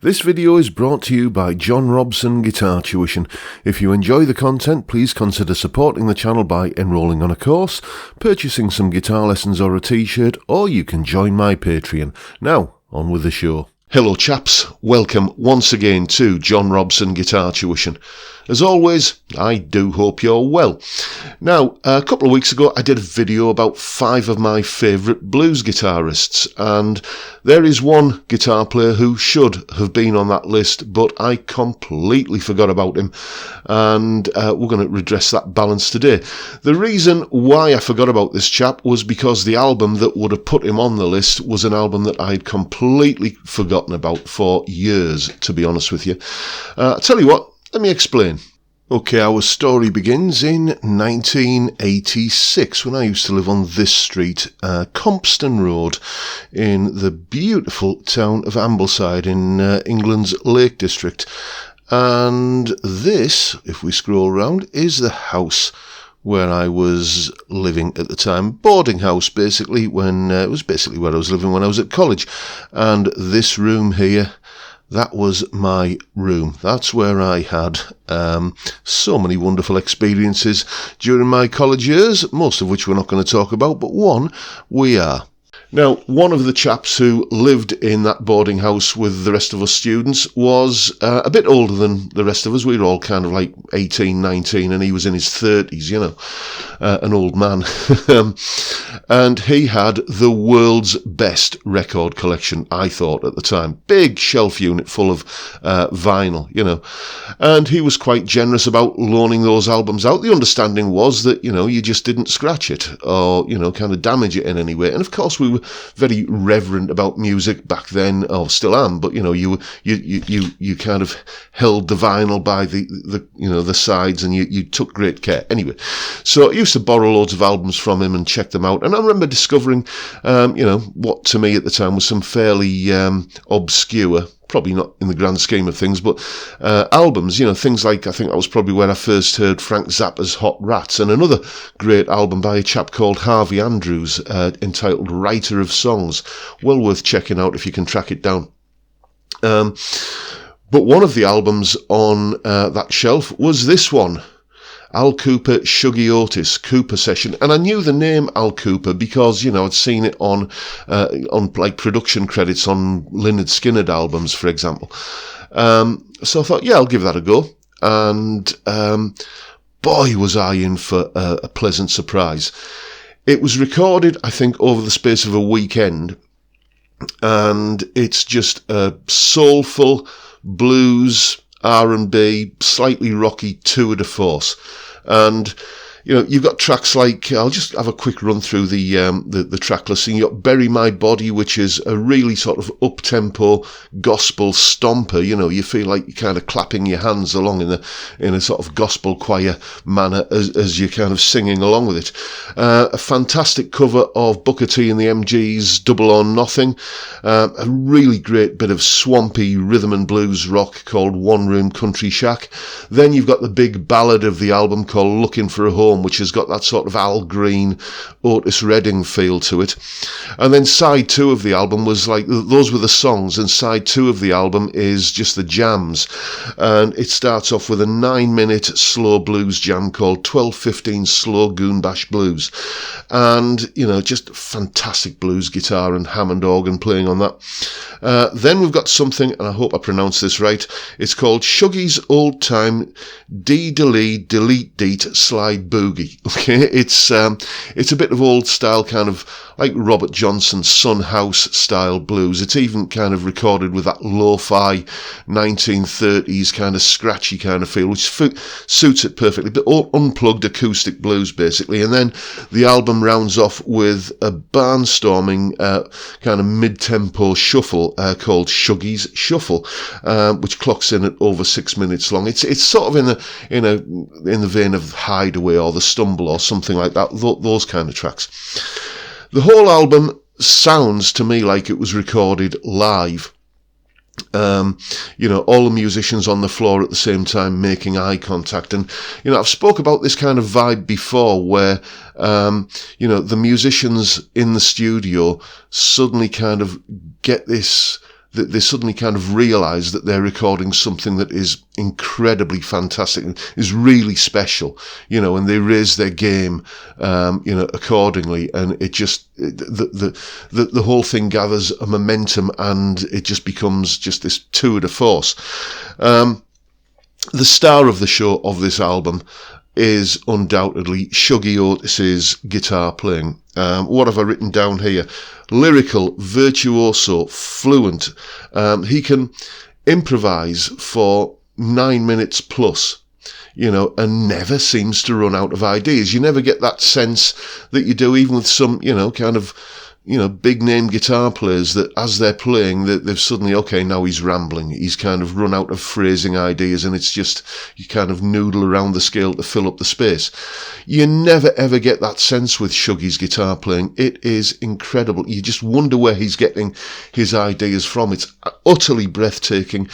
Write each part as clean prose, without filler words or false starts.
This video is brought to you by John Robson Guitar Tuition. If you enjoy the content, please consider supporting the channel by enrolling on a course, purchasing some guitar lessons or a t-shirt, or you can join my Patreon. Now, on with the show. Hello chaps, welcome once again to John Robson Guitar Tuition. As always, I do hope you're well. Now, a couple of weeks ago I did a video about 5 of my favourite blues guitarists, and there is one guitar player who should have been on that list, but I completely forgot about him, and we're going to redress that balance today. The reason why I forgot about this chap was because the album that would have put him on the list was an album that I'd completely forgotten about for years, to be honest with you. I'll tell you what, let me explain. Okay, our story begins in 1986 when I used to live on this street, Compston Road, in the beautiful town of Ambleside in England's Lake District. And this, if we scroll around, is the house where I was living at the time. Boarding house, basically, when it was basically where I was living when I was at college. And this room here, that was my room. That's where I had so many wonderful experiences during my college years, most of which we're not going to talk about, but one we are. Now, one of the chaps who lived in that boarding house with the rest of us students was a bit older than the rest of us. We were all kind of like 18, 19, and he was in his 30s, you know, an old man. And he had the world's best record collection, I thought, at the time. Big shelf unit full of vinyl, you know. And he was quite generous about loaning those albums out. The understanding was that, you know, you just didn't scratch it or, you know, kind of damage it in any way. And of course, we were very reverent about music back then, or still am, but you know, you kind of held the vinyl by the you know, the sides, and you took great care. Anyway, so I used to borrow loads of albums from him and check them out, and I remember discovering you know, what to me at the time was some fairly obscure, probably not in the grand scheme of things, but albums, you know, things like, I think that was probably where I first heard Frank Zappa's Hot Rats, and another great album by a chap called Harvey Andrews, entitled Writer of Songs. Well worth checking out if you can track it down. But one of the albums on that shelf was this one, Al Cooper, Shuggie, Otis, Cooper Session. And I knew the name Al Cooper because, you know, I'd seen it on like production credits on Lynyrd Skynyrd albums, for example. So I thought, yeah, I'll give that a go. And boy, was I in for a pleasant surprise. It was recorded, I think, over the space of a weekend. And it's just a soulful blues, R&B, slightly rocky tour de force. And, you know, you've got tracks like, I'll just have a quick run through the track listing. You've got Bury My Body, which is a really sort of up-tempo gospel stomper. You know, you feel like you're kind of clapping your hands along in a sort of gospel choir manner as you're kind of singing along with it. A fantastic cover of Booker T and the MG's Double or Nothing. A really great bit of swampy rhythm and blues rock called One Room Country Shack. Then you've got the big ballad of the album called Looking for a Home, which has got that sort of Al Green, Otis Redding feel to it. And then side 2 of the album was like, those were the songs, and side 2 of the album is just the jams. And it starts off with a 9-minute slow blues jam called 12:15 Slow Goon Bash Blues. And, you know, just fantastic blues guitar and Hammond organ playing on that. Then we've got something, and I hope I pronounce this right, it's called Shuggie's Old Time D-Delete Delete Deet Slide Boogie. Okay, it's a bit of old style, kind of like Robert Johnson's Sun House style blues. It's even kind of recorded with that lo-fi 1930s kind of scratchy kind of feel, which suits it perfectly, but all unplugged acoustic blues basically. And then the album rounds off with a barnstorming kind of mid-tempo shuffle called Shuggie's Shuffle, which clocks in at over 6 minutes long. It's sort of in the vein of Hideaway or The Stumble or something like that, those kind of tracks. The whole album sounds to me like it was recorded live. You know, all the musicians on the floor at the same time making eye contact. And, you know, I've spoke about this kind of vibe before where, you know, the musicians in the studio suddenly kind of get this they suddenly kind of realise that they're recording something that is incredibly fantastic, is really special, and they raise their game, accordingly, and it just, the whole thing gathers a momentum, and it just becomes just this tour de force. The star of the show of this album is undoubtedly Shuggie Otis's guitar playing. What have I written down here? Lyrical, virtuoso, fluent. He can improvise for 9 minutes plus, and never seems to run out of ideas. You never get that sense that you do even with some, kind of, big name guitar players, that as they're playing, they've suddenly, okay, now he's rambling. He's kind of run out of phrasing ideas, and it's just, you kind of noodle around the scale to fill up the space. You never ever get that sense with Shuggie's guitar playing. It is incredible. You just wonder where he's getting his ideas from. It's utterly breathtaking.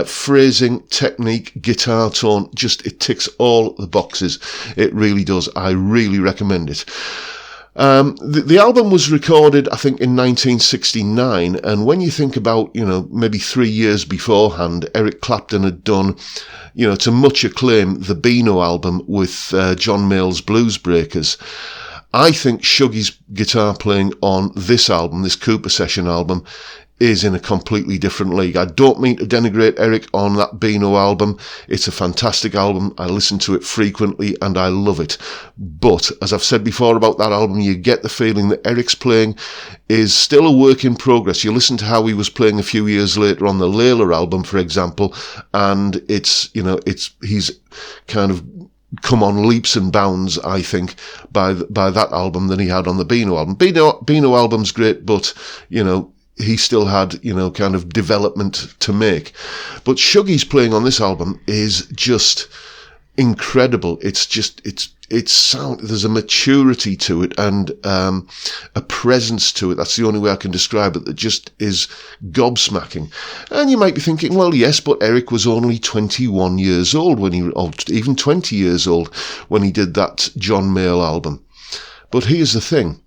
Phrasing, technique, guitar tone, it ticks all the boxes. It really does. I really recommend it. The album was recorded, I think, in 1969, and when you think about, maybe 3 years beforehand, Eric Clapton had done, to much acclaim, the Beano album with John Mayall's Blues Breakers. I think Shuggie's guitar playing on this album, this Cooper Session album, is in a completely different league. I don't mean to denigrate Eric on that Beano album. It's a fantastic album. I listen to it frequently and I love it. But, as I've said before about that album, you get the feeling that Eric's playing is still a work in progress. You listen to how he was playing a few years later on the Layla album, for example, and he's kind of come on leaps and bounds, I think, by that album than he had on the Beano album. Beano album's great, but, he still had, kind of development to make. But Shuggie's playing on this album is just incredible. There's a maturity to it and a presence to it. That's the only way I can describe it, that just is gobsmacking. And you might be thinking, well, yes, but Eric was only 21 years old even 20 years old when he did that John Mayall album. But here's the thing.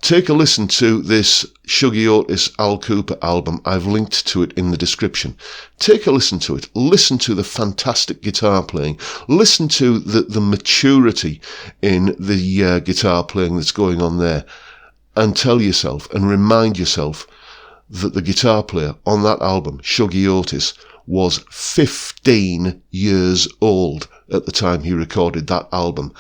Take a listen to this Shuggie Otis Al Cooper album. I've linked to it in the description. Take a listen to it. Listen to the fantastic guitar playing. Listen to the maturity in the guitar playing that's going on there. And tell yourself and remind yourself that the guitar player on that album, Shuggie Otis, was 15 years old at the time he recorded that album.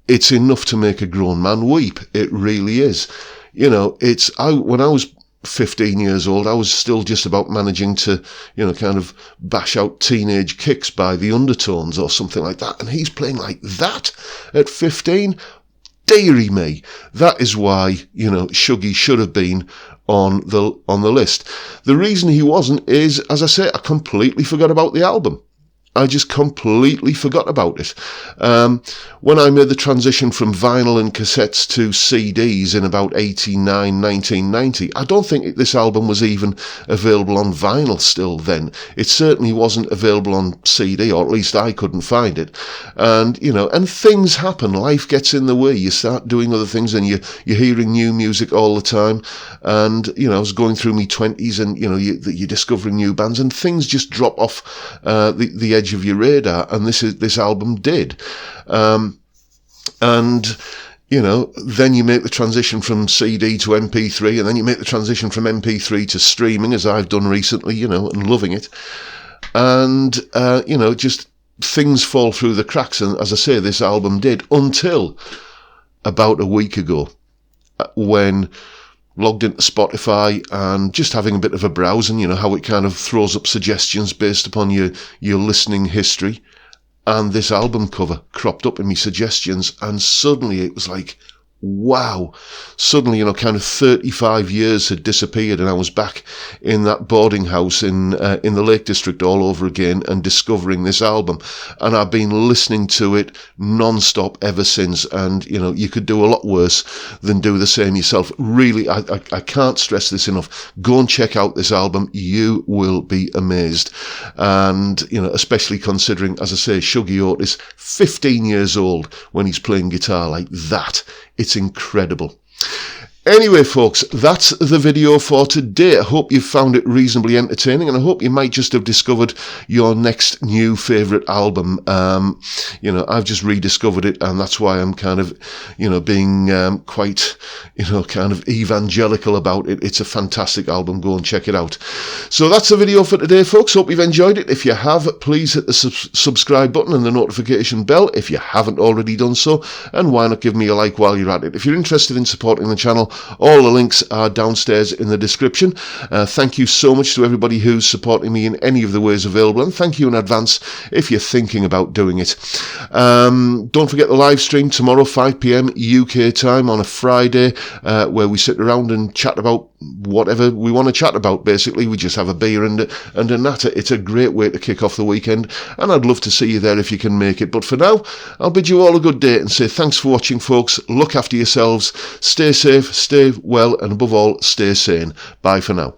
It's enough to make a grown man weep. It really is. When I was 15 years old, I was still just about managing to, kind of bash out teenage kicks by the Undertones or something like that. And he's playing like that at 15. Dearie me. That is why, Shuggie should have been on the list. The reason he wasn't is, as I say, I completely forgot about the album. I just completely forgot about it. When I made the transition from vinyl and cassettes to CDs in about 1990, I don't think this album was even available on vinyl still then. It certainly wasn't available on CD, or at least I couldn't find it. And, and things happen. Life gets in the way. You start doing other things and you're hearing new music all the time. And, I was going through my 20s and, you're discovering new bands and things just drop off the edge of your radar, and this album did. Then you make the transition from CD to MP3, and then you make the transition from MP3 to streaming, as I've done recently, and loving it. And, just things fall through the cracks, and as I say, this album did, until about a week ago, when logged into Spotify and just having a bit of a browse, and how it kind of throws up suggestions based upon your listening history, and this album cover cropped up in my suggestions, and suddenly it was like, wow. Suddenly, kind of 35 years had disappeared, and I was back in that boarding house in the Lake District all over again, and discovering this album. And I've been listening to it non-stop ever since. And, you could do a lot worse than do the same yourself. Really, I can't stress this enough. Go and check out this album. You will be amazed. And, especially considering, as I say, Shuggie Otis, 15 years old when he's playing guitar like that. It's incredible. Anyway, folks, that's the video for today. I hope you found it reasonably entertaining, and I hope you might just have discovered your next new favourite album. You know, I've just rediscovered it, and that's why I'm kind of, you know, being quite, you know, kind of evangelical about it. It's a fantastic album. Go and check it out. So that's the video for today, folks. Hope you've enjoyed it. If you have, please hit the subscribe button and the notification bell if you haven't already done so, and why not give me a like while you're at it. If you're interested in supporting the channel, all the links are downstairs in the description. Thank you so much to everybody who's supporting me in any of the ways available, and thank you in advance if you're thinking about doing it. Don't forget the live stream tomorrow, 5 p.m. UK time on a Friday, where we sit around and chat about whatever we want to chat about. Basically, we just have a beer and a natter. It's a great way to kick off the weekend, and I'd love to see you there if you can make it. But for now, I'll bid you all a good day and say thanks for watching, folks. Look after yourselves, stay safe, stay well, and above all, stay sane. Bye for now.